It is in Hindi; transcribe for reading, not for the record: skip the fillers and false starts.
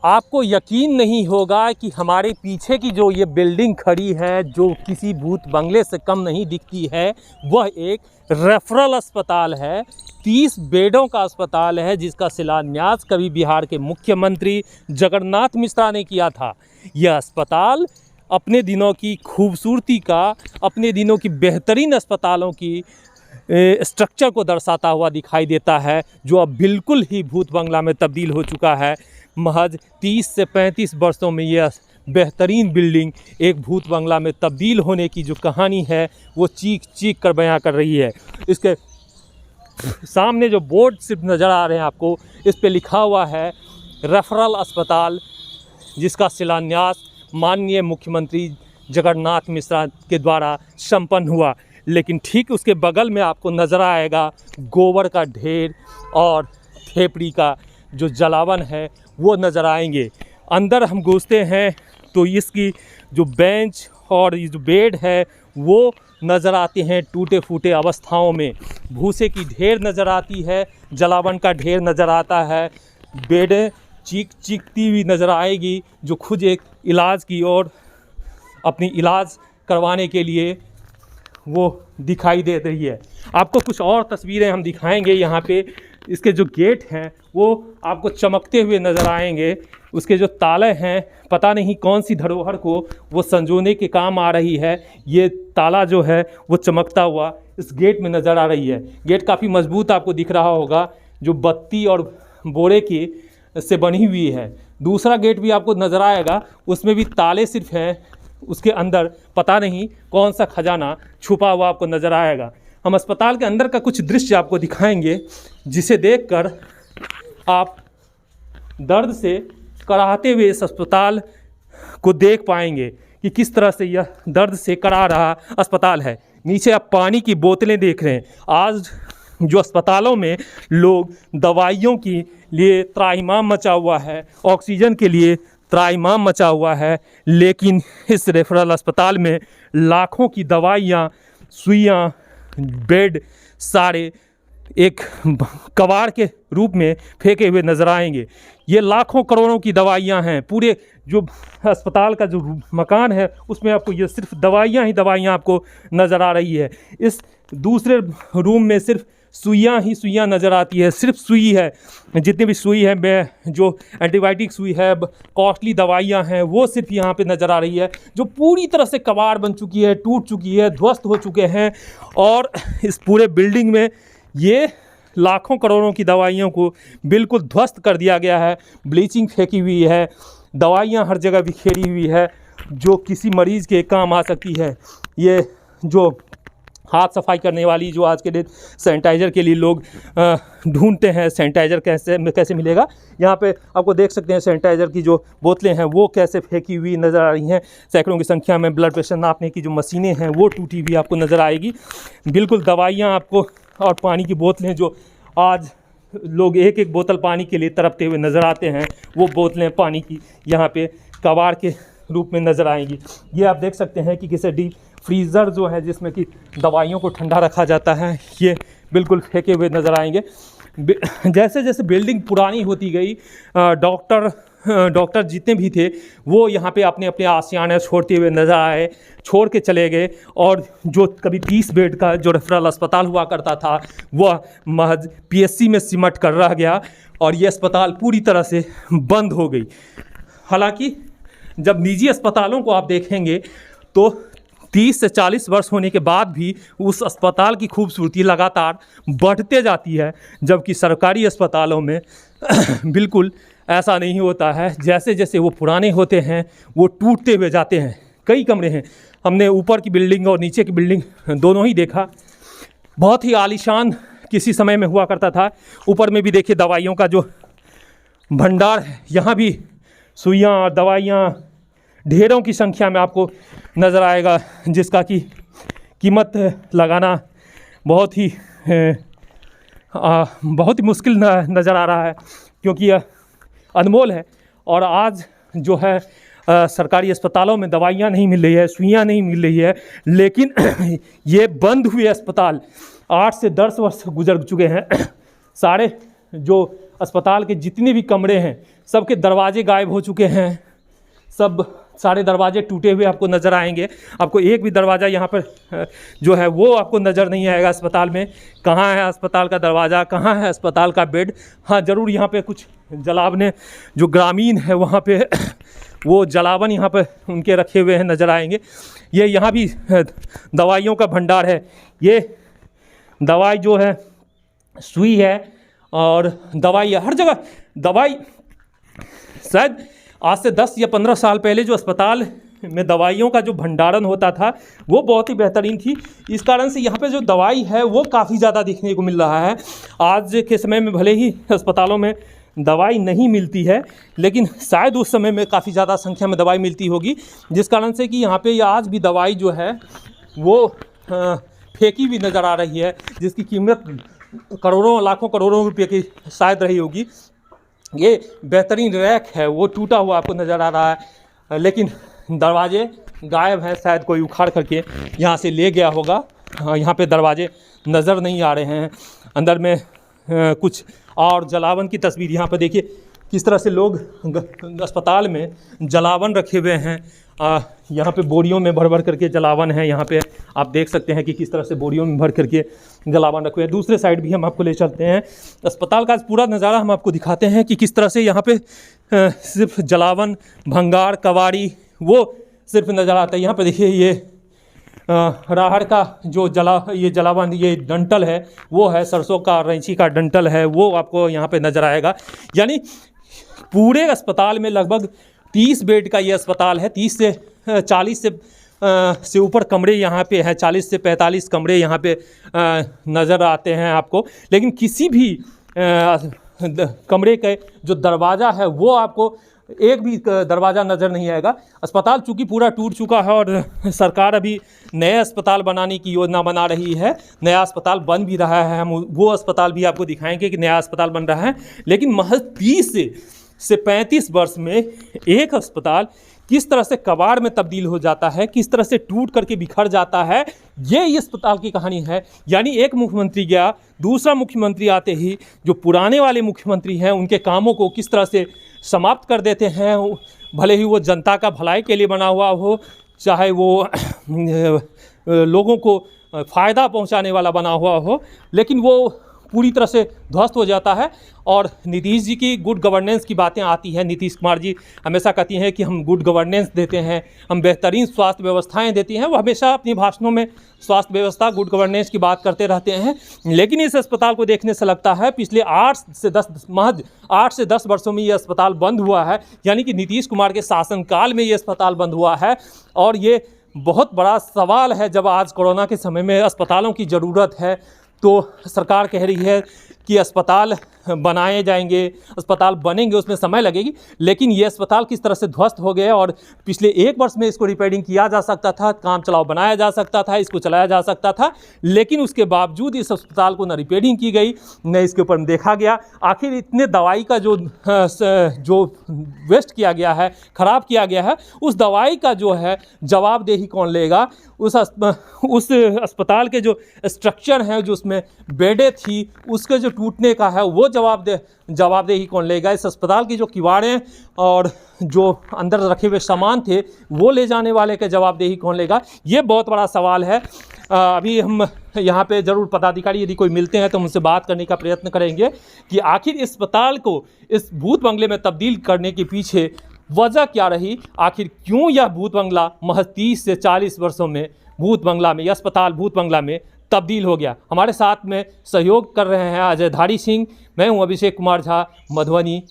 आपको यकीन नहीं होगा कि हमारे पीछे की जो ये बिल्डिंग खड़ी है, जो किसी भूत बंगले से कम नहीं दिखती है, वह एक रेफरल अस्पताल है। 30 बेडों का अस्पताल है, जिसका शिलान्यास कभी बिहार के मुख्यमंत्री जगन्नाथ मिश्रा ने किया था। यह अस्पताल अपने दिनों की खूबसूरती का, अपने दिनों की बेहतरीन अस्पतालों की स्ट्रक्चर को दर्शाता हुआ दिखाई देता है, जो अब बिल्कुल ही भूत बंगला में तब्दील हो चुका है। महज 30 से 35 वर्षों में यह बेहतरीन बिल्डिंग एक भूत बंगला में तब्दील होने की जो कहानी है, वो चीख चीख कर बयां कर रही है। इसके सामने जो बोर्ड सिर्फ नज़र आ रहे हैं आपको, इस पे लिखा हुआ है रेफरल अस्पताल, जिसका शिलान्यास माननीय मुख्यमंत्री जगन्नाथ मिश्रा के द्वारा संपन्न हुआ। लेकिन ठीक उसके बगल में आपको नज़र आएगा गोबर का ढेर और खेपड़ी का जो जलावन है, वो नज़र आएंगे। अंदर हम घुसते हैं तो इसकी जो बेंच और ये जो बेड है, वो नज़र आते हैं टूटे फूटे अवस्थाओं में। भूसे की ढेर नज़र आती है, जलावन का ढेर नज़र आता है, बेडें चीखती हुई नज़र आएगी, जो खुद एक इलाज की और अपनी इलाज करवाने के लिए वो दिखाई दे रही है। आपको कुछ और तस्वीरें हम दिखाएंगे यहाँ पे। इसके जो गेट हैं वो आपको चमकते हुए नज़र आएंगे। उसके जो ताले हैं, पता नहीं कौन सी धरोहर को वो संजोने के काम आ रही है। ये ताला जो है वो चमकता हुआ इस गेट में नज़र आ रही है। गेट काफ़ी मजबूत आपको दिख रहा होगा, जो बत्ती और बोरे की से बनी हुई है। दूसरा गेट भी आपको नज़र आएगा, उसमें भी ताले सिर्फ हैं, उसके अंदर पता नहीं कौन सा खजाना छुपा हुआ आपको नज़र आएगा। हम अस्पताल के अंदर का कुछ दृश्य आपको दिखाएंगे, जिसे देखकर आप दर्द से कराहते हुए इस अस्पताल को देख पाएंगे कि किस तरह से यह दर्द से करा रहा अस्पताल है। नीचे आप पानी की बोतलें देख रहे हैं। आज जो अस्पतालों में लोग दवाइयों के लिए त्राहिमाम मचा हुआ है, ऑक्सीजन के लिए त्राहिमाम मचा हुआ है, लेकिन इस रेफरल अस्पताल में लाखों की दवाइयाँ, सुइयाँ, बेड सारे एक कबाड़ के रूप में फेंके हुए नज़र आएंगे। ये लाखों करोड़ों की दवाइयाँ हैं। पूरे जो अस्पताल का जो मकान है, उसमें आपको ये सिर्फ दवाइयाँ ही दवाइयाँ आपको नज़र आ रही है। इस दूसरे रूम में सिर्फ सुइयाँ ही सुइयाँ नज़र आती है, सिर्फ सुई है। जितनी भी सुई है, जो एंटीबायोटिक सुई है, कॉस्टली दवाइयाँ हैं, वो सिर्फ यहाँ पे नज़र आ रही है, जो पूरी तरह से कबाड़ बन चुकी है, टूट चुकी है, ध्वस्त हो चुके हैं। और इस पूरे बिल्डिंग में ये लाखों करोड़ों की दवाइयों को बिल्कुल ध्वस्त कर दिया गया है। ब्लीचिंग फेंकी हुई है, दवाइयाँ हर जगह बिखेरी हुई है, जो किसी मरीज़ के काम आ सकती है। ये जो हाथ सफाई करने वाली, जो आज के दिन सैनिटाइज़र के लिए लोग ढूंढते हैं, सैनिटाइज़र कैसे मिलेगा, यहाँ पे आपको देख सकते हैं सैनिटाइज़र की जो बोतलें हैं वो कैसे फेंकी हुई नज़र आ रही हैं। सैकड़ों की संख्या में ब्लड प्रेशर नापने की जो मशीनें हैं वो टूटी हुई आपको नज़र आएगी। बिल्कुल दवाइयाँ आपको और पानी की बोतलें, जो आज लोग एक एक बोतल पानी के लिए तड़पते हुए नज़र आते हैं, वो बोतलें पानी की यहाँ पे कबाड़ के रूप में नज़र आएंगी। ये आप देख सकते हैं कि किसी डीप फ्रीज़र जो है, जिसमें कि दवाइयों को ठंडा रखा जाता है, ये बिल्कुल फेंके हुए नज़र आएंगे। जैसे जैसे बिल्डिंग पुरानी होती गई, डॉक्टर जितने भी थे वो यहाँ पे अपने अपने आशियाने छोड़ते हुए नज़र आए, छोड़ के चले गए। और जो कभी 30 बेड का जो रेफरल अस्पताल हुआ करता था, वह महज PSC में सिमट कर रह गया और ये अस्पताल पूरी तरह से बंद हो गई। हालांकि जब निजी अस्पतालों को आप देखेंगे तो 30 से 40 वर्ष होने के बाद भी उस अस्पताल की खूबसूरती लगातार बढ़ते जाती है, जबकि सरकारी अस्पतालों में बिल्कुल ऐसा नहीं होता है। जैसे जैसे वो पुराने होते हैं, वो टूटते हुए जाते हैं। कई कमरे हैं, हमने ऊपर की बिल्डिंग और नीचे की बिल्डिंग दोनों ही देखा। बहुत ही आलीशान किसी समय में हुआ करता था। ऊपर में भी देखिए दवाइयों का जो भंडार है, यहाँ भी सुइयाँ और दवाइयाँ ढेरों की संख्या में आपको नज़र आएगा, जिसका कि कीमत लगाना बहुत ही मुश्किल नज़र आ रहा है, क्योंकि यह अनमोल है। और आज जो है सरकारी अस्पतालों में दवाइयाँ नहीं मिल रही है, सुइयाँ नहीं मिल रही है, लेकिन ये बंद हुए अस्पताल 8 से 10 वर्ष गुजर चुके हैं। सारे जो अस्पताल के जितने भी कमरे हैं सबके दरवाजे गायब हो चुके हैं। सब सारे दरवाजे टूटे हुए आपको नज़र आएंगे। आपको एक भी दरवाज़ा यहाँ पर जो है वो आपको नज़र नहीं आएगा अस्पताल में। कहाँ है अस्पताल का दरवाज़ा, कहाँ है अस्पताल का बेड। हाँ ज़रूर यहाँ पे कुछ जलावने जो ग्रामीण है वहाँ पे वो जलावन यहाँ पर उनके रखे हुए हैं नज़र आएंगे। ये यहाँ भी दवाइयों का भंडार है। ये दवाई जो है सुई है और दवाई हर जगह दवाई। शायद आज से 10 या 15 साल पहले जो अस्पताल में दवाइयों का जो भंडारण होता था वो बहुत ही बेहतरीन थी। इस कारण से यहाँ पे जो दवाई है वो काफ़ी ज़्यादा देखने को मिल रहा है। आज के समय में भले ही अस्पतालों में दवाई नहीं मिलती है, लेकिन शायद उस समय में काफ़ी ज़्यादा संख्या में दवाई मिलती होगी, जिस कारण से कि यहाँ पे आज भी दवाई जो है वो फेंकी भी नज़र आ रही है, जिसकी कीमत करोड़ों लाखों करोड़ों रुपये की शायद रही होगी। ये बेहतरीन रैक है वो टूटा हुआ आपको नज़र आ रहा है, लेकिन दरवाजे गायब हैं। शायद कोई उखाड़ करके यहाँ से ले गया होगा। यहाँ पे दरवाजे नज़र नहीं आ रहे हैं। अंदर में कुछ और जलावन की तस्वीर यहाँ पर देखिए किस तरह से लोग अस्पताल में जलावन रखे हुए हैं। यहाँ पे बोरियों में भर भर करके जलावन है। यहाँ पे आप देख सकते हैं कि किस तरह से बोरियों में भर करके जलावन रखे हुए हैं। दूसरे साइड भी हम आपको ले चलते हैं। अस्पताल का पूरा नज़ारा हम आपको दिखाते हैं कि किस तरह से यहाँ पे सिर्फ जलावन, भंगार, कवाड़ी वो सिर्फ नज़र आता है। यहाँ पे देखिए ये राहड़ का जो जलावन, ये डंटल है वो है, सरसों का रैंची का डंटल है वो आपको यहाँ पे नज़र आएगा। यानी पूरे अस्पताल में लगभग 30 बेड का ये अस्पताल है। 30 से 40 से ऊपर कमरे यहाँ पे हैं। 40 से 45 कमरे यहाँ पे नज़र आते हैं आपको, लेकिन किसी भी कमरे का जो दरवाज़ा है वो आपको एक भी दरवाज़ा नज़र नहीं आएगा। अस्पताल चूँकि पूरा टूट चुका है और सरकार अभी नए अस्पताल बनाने की योजना बना रही है। नया अस्पताल बन भी रहा है, हम वो अस्पताल भी आपको दिखाएंगे कि नया अस्पताल बन रहा है। लेकिन महज 30 से 35 वर्ष में एक अस्पताल किस तरह से कबाड़ में तब्दील हो जाता है, किस तरह से टूट करके बिखर जाता है, ये अस्पताल की कहानी है। यानी एक मुख्यमंत्री गया, दूसरा मुख्यमंत्री आते ही जो पुराने वाले मुख्यमंत्री हैं उनके कामों को किस तरह से समाप्त कर देते हैं। भले ही वो जनता का भलाई के लिए बना हुआ हो, चाहे वो लोगों को फ़ायदा पहुंचाने वाला बना हुआ हो, लेकिन वो पूरी तरह से ध्वस्त हो जाता है। और नीतीश जी की गुड गवर्नेंस की बातें आती हैं। नीतीश कुमार जी हमेशा कहती हैं कि हम गुड गवर्नेंस देते हैं, हम बेहतरीन स्वास्थ्य व्यवस्थाएं देती हैं। वो हमेशा अपनी भाषणों में स्वास्थ्य व्यवस्था, गुड गवर्नेंस की बात करते रहते हैं। लेकिन इस अस्पताल को देखने से लगता है पिछले 8 से 10 वर्षों में ये अस्पताल बंद हुआ है। यानी कि नीतीश कुमार के शासनकाल में ये अस्पताल बंद हुआ है। और ये बहुत बड़ा सवाल है। जब आज कोरोना के समय में अस्पतालों की ज़रूरत है तो सरकार कह रही है कि अस्पताल बनाए जाएंगे, अस्पताल बनेंगे, उसमें समय लगेगी, लेकिन ये अस्पताल किस तरह से ध्वस्त हो गए। और पिछले 1 वर्ष में इसको रिपेयरिंग किया जा सकता था, काम चलाओ बनाया जा सकता था, इसको चलाया जा सकता था, लेकिन उसके बावजूद इस अस्पताल को न रिपेयरिंग की गई, न इसके ऊपर देखा गया। आखिर इतने दवाई का जो वेस्ट किया गया है, ख़राब किया गया है, उस दवाई का जो है जवाबदेही कौन लेगा। उस अस्पताल के जो स्ट्रक्चर हैं, जो उसमें बेडें थी, उसके जो टूटने का है वो जवाबदेही कौन लेगा। इस अस्पताल की जो किवाड़ें और जो अंदर रखे हुए सामान थे वो ले जाने वाले का जवाबदेही कौन लेगा, ये बहुत बड़ा सवाल है। अभी हम यहाँ पे ज़रूर पदाधिकारी यदि कोई मिलते हैं तो उनसे बात करने का प्रयत्न करेंगे कि आखिर इस अस्पताल को इस भूत बंगले में तब्दील करने के पीछे वजह क्या रही। आखिर क्यों यह भूत बंगला महज 30 से 40 वर्षों में भूत बंगला में, यह अस्पताल भूत बंगला में तब्दील हो गया। हमारे साथ में सहयोग कर रहे हैं अजय धारी सिंह, मैं हूं अभिषेक कुमार झा, मधुबनी।